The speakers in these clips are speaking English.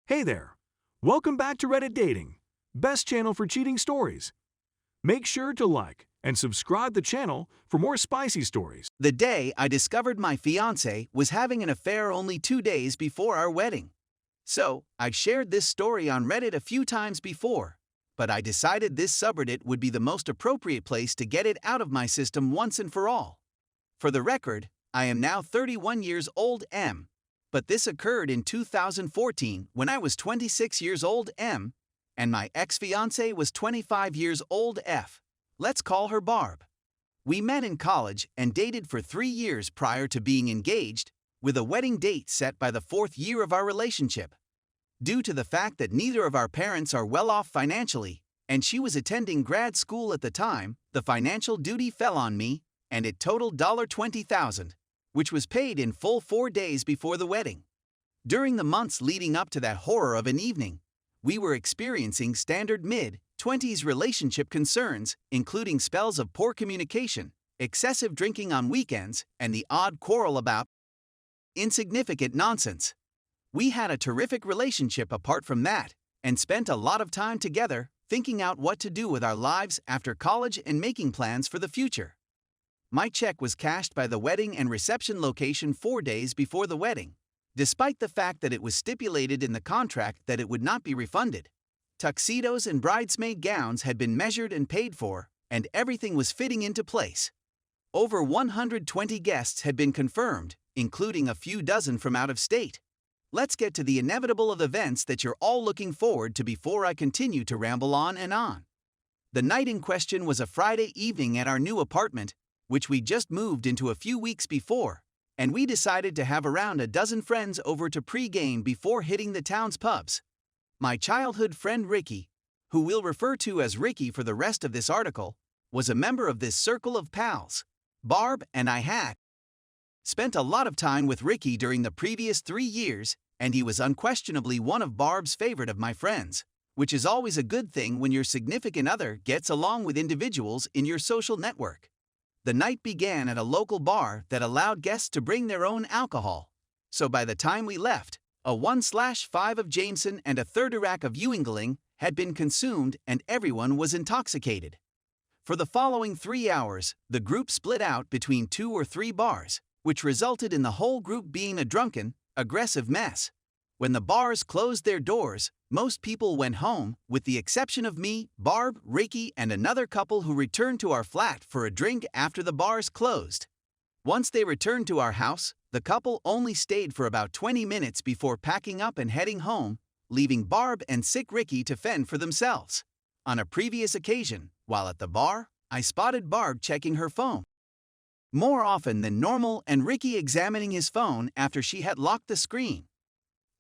Hey there! Welcome back to Reddit Dating, best channel for cheating stories. Make sure to like and subscribe the channel for more spicy stories. The day I discovered my fiance was having an affair only 2 days before our wedding. So, I've shared this story on Reddit a few times before, but I decided this subreddit would be the most appropriate place to get it out of my system once and for all. For the record, I am now 31 years old M, but this occurred in 2014 when I was 26 years old M, and my ex-fiance was 25 years old F. Let's call her Barb. We met in college and dated for 3 years prior to being engaged, with a wedding date set by the 4th year of our relationship. Due to the fact that neither of our parents are well off financially, and she was attending grad school at the time, the financial duty fell on me, and it totaled $20,000, which was paid in full 4 days before the wedding. During the months leading up to that horror of an evening, we were experiencing standard mid-20s relationship concerns, including spells of poor communication, excessive drinking on weekends, and the odd quarrel about insignificant nonsense. We had a terrific relationship apart from that, and spent a lot of time together thinking out what to do with our lives after college and making plans for the future. My check was cashed by the wedding and reception location 4 days before the wedding, despite the fact that it was stipulated in the contract that it would not be refunded. Tuxedos and bridesmaid gowns had been measured and paid for, and everything was fitting into place. Over 120 guests had been confirmed, including a few dozen from out of state. Let's get to the inevitable of events that you're all looking forward to before I continue to ramble on and on. The night in question was a Friday evening at our new apartment, which we just moved into a few weeks before, and we decided to have around a dozen friends over to pre-game before hitting the town's pubs. My childhood friend Ricky, who we'll refer to as Ricky for the rest of this article, was a member of this circle of pals. Barb and I had spent a lot of time with Ricky during the previous 3 years, and he was unquestionably one of Barb's favorite of my friends, which is always a good thing when your significant other gets along with individuals in your social network. The night began at a local bar that allowed guests to bring their own alcohol. So by the time we left, a 1/5 of Jameson and a third rack of Ewingling had been consumed and everyone was intoxicated. For the following 3 hours, the group split out between 2 or 3 bars, which resulted in the whole group being a drunken, aggressive mess. When the bars closed their doors, most people went home, with the exception of me, Barb, Ricky, and another couple who returned to our flat for a drink after the bars closed. Once they returned to our house, the couple only stayed for about 20 minutes before packing up and heading home, leaving Barb and sick Ricky to fend for themselves. On a previous occasion, while at the bar, I spotted Barb checking her phone more often than normal and Ricky examining his phone after she had locked the screen.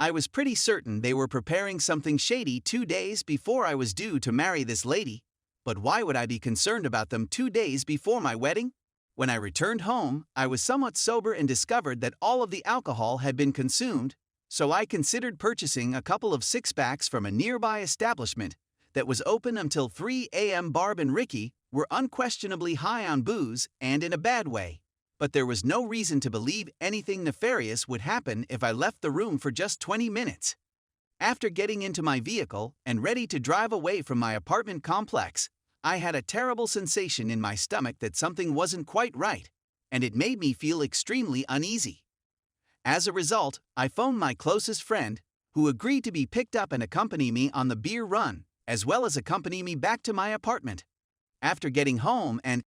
I was pretty certain they were preparing something shady 2 days before I was due to marry this lady, but why would I be concerned about them 2 days before my wedding? When I returned home, I was somewhat sober and discovered that all of the alcohol had been consumed, so I considered purchasing a couple of six-packs from a nearby establishment that was open until 3 a.m. Barb and Ricky were unquestionably high on booze and in a bad way, but there was no reason to believe anything nefarious would happen if I left the room for just 20 minutes. After getting into my vehicle and ready to drive away from my apartment complex, I had a terrible sensation in my stomach that something wasn't quite right, and it made me feel extremely uneasy. As a result, I phoned my closest friend, who agreed to be picked up and accompany me on the beer run, as well as accompany me back to my apartment. After getting home and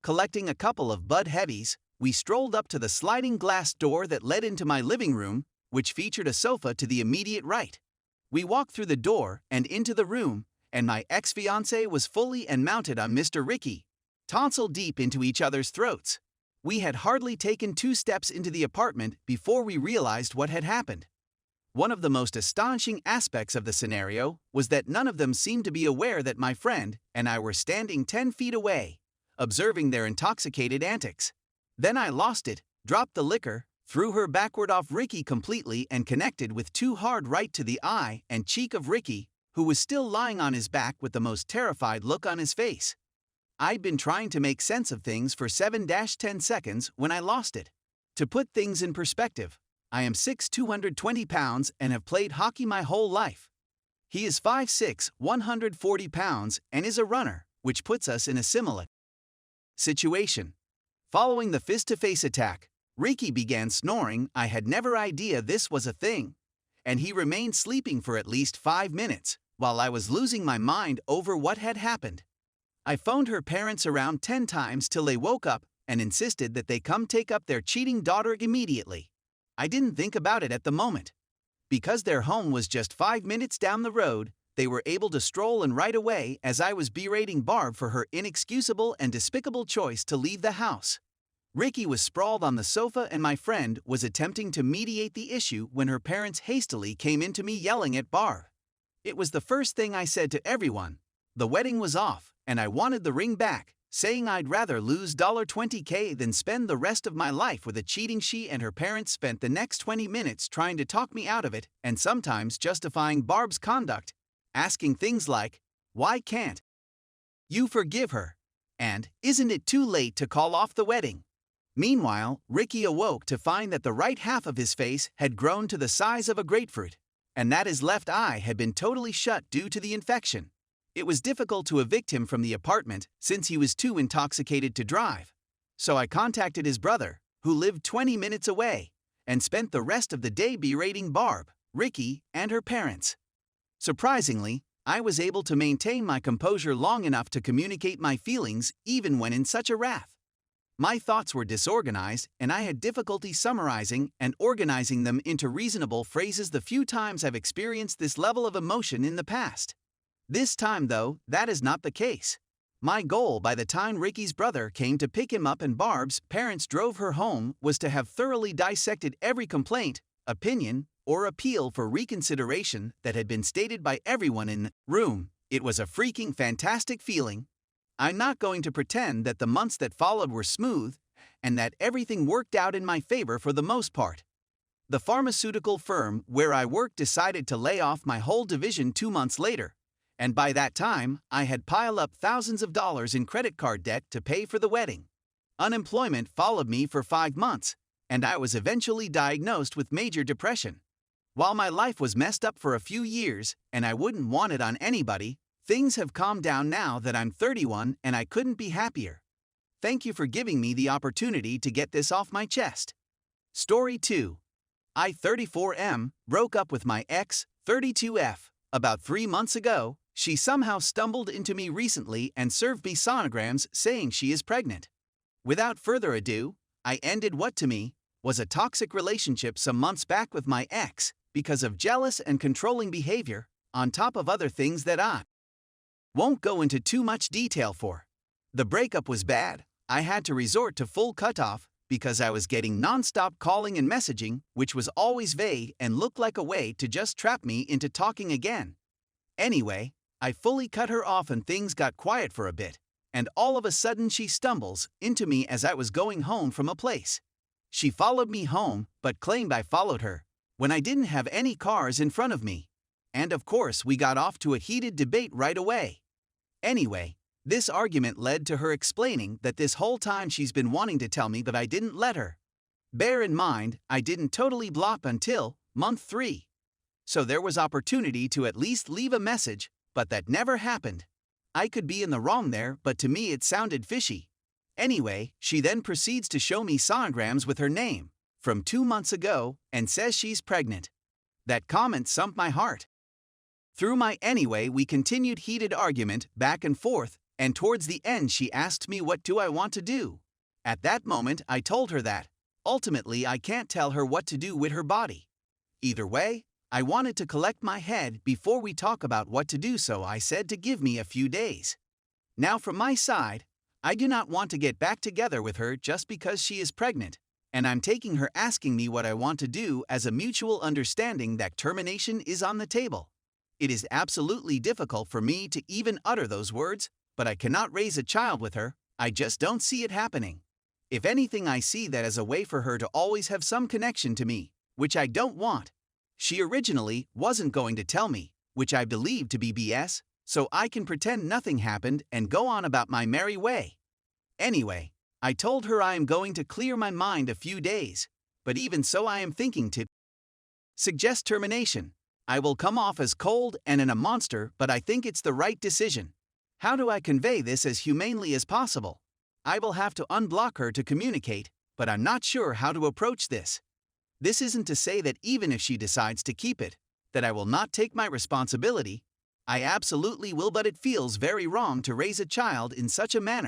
collecting a couple of Bud Heavies, we strolled up to the sliding glass door that led into my living room, which featured a sofa to the immediate right. We walked through the door and into the room, and my ex-fiance was fully and mounted on Mr. Ricky, tonsil deep into each other's throats. We had hardly taken 2 steps into the apartment before we realized what had happened. One of the most astonishing aspects of the scenario was that none of them seemed to be aware that my friend and I were standing 10 feet away, observing their intoxicated antics. Then I lost it, dropped the liquor, threw her backward off Ricky completely and connected with 2 hard right to the eye and cheek of Ricky, who was still lying on his back with the most terrified look on his face. I'd been trying to make sense of things for 7-10 seconds when I lost it. To put things in perspective, I am 220 pounds and have played hockey my whole life. He is 5'6", 140 pounds, and is a runner, which puts us in a similar situation. Following the face-to-face attack, Ricky began snoring. I had never idea this was a thing, and he remained sleeping for at least 5 minutes, while I was losing my mind over what had happened. I phoned her parents around 10 times till they woke up and insisted that they come take up their cheating daughter immediately. I didn't think about it at the moment. Because their home was just 5 minutes down the road, they were able to stroll in right away as I was berating Barb for her inexcusable and despicable choice to leave the house. Ricky was sprawled on the sofa and my friend was attempting to mediate the issue when her parents hastily came into me yelling at Barb. It was the first thing I said to everyone. The wedding was off, and I wanted the ring back, saying I'd rather lose $20K than spend the rest of my life with a cheating. She and her parents spent the next 20 minutes trying to talk me out of it and sometimes justifying Barb's conduct, asking things like, "Why can't you forgive her?" and "Isn't it too late to call off the wedding?" Meanwhile, Ricky awoke to find that the right half of his face had grown to the size of a grapefruit, and that his left eye had been totally shut due to the infection. It was difficult to evict him from the apartment since he was too intoxicated to drive. So I contacted his brother, who lived 20 minutes away, and spent the rest of the day berating Barb, Ricky, and her parents. Surprisingly, I was able to maintain my composure long enough to communicate my feelings even when in such a wrath. My thoughts were disorganized, and I had difficulty summarizing and organizing them into reasonable phrases the few times I've experienced this level of emotion in the past. This time, though, that is not the case. My goal by the time Ricky's brother came to pick him up and Barb's parents drove her home was to have thoroughly dissected every complaint, opinion, or appeal for reconsideration that had been stated by everyone in the room. It was a freaking fantastic feeling. I'm not going to pretend that the months that followed were smooth, and that everything worked out in my favor for the most part. The pharmaceutical firm where I worked decided to lay off my whole division 2 months later, and by that time, I had piled up thousands of dollars in credit card debt to pay for the wedding. Unemployment followed me for 5 months, and I was eventually diagnosed with major depression. While my life was messed up for a few years, and I wouldn't want it on anybody, things have calmed down now that I'm 31 and I couldn't be happier. Thank you for giving me the opportunity to get this off my chest. Story 2. I, 34M, broke up with my ex, 32F, about 3 months ago. She somehow stumbled into me recently and served me sonograms saying she is pregnant. Without further ado, I ended what to me was a toxic relationship some months back with my ex because of jealous and controlling behavior, on top of other things that I won't go into too much detail for. The breakup was bad. I had to resort to full cutoff because I was getting non-stop calling and messaging, which was always vague and looked like a way to just trap me into talking again. Anyway, I fully cut her off and things got quiet for a bit, and all of a sudden she stumbles into me as I was going home from a place. She followed me home, but claimed I followed her, when I didn't have any cars in front of me. And of course we got off to a heated debate right away. Anyway, this argument led to her explaining that this whole time she's been wanting to tell me but I didn't let her. Bear in mind, I didn't totally block until month 3. So there was opportunity to at least leave a message, but that never happened. I could be in the wrong there, but to me it sounded fishy. Anyway, she then proceeds to show me sonograms with her name from 2 months ago and says she's pregnant. That comment sunk my heart. Through my anyway, we continued heated argument back and forth, and towards the end she asked me what do I want to do. At that moment I told her that, ultimately I can't tell her what to do with her body. Either way, I wanted to collect my head before we talk about what to do, so I said to give me a few days. Now from my side, I do not want to get back together with her just because she is pregnant, and I'm taking her asking me what I want to do as a mutual understanding that termination is on the table. It is absolutely difficult for me to even utter those words, but I cannot raise a child with her. I just don't see it happening. If anything, I see that as a way for her to always have some connection to me, which I don't want. She originally wasn't going to tell me, which I believed to be BS, so I can pretend nothing happened and go on about my merry way. Anyway, I told her I am going to clear my mind a few days, but even so I am thinking to suggest termination. I will come off as cold and a monster, but I think it's the right decision. How do I convey this as humanely as possible? I will have to unblock her to communicate, but I'm not sure how to approach this. This isn't to say that even if she decides to keep it, that I will not take my responsibility. I absolutely will, but it feels very wrong to raise a child in such a manner.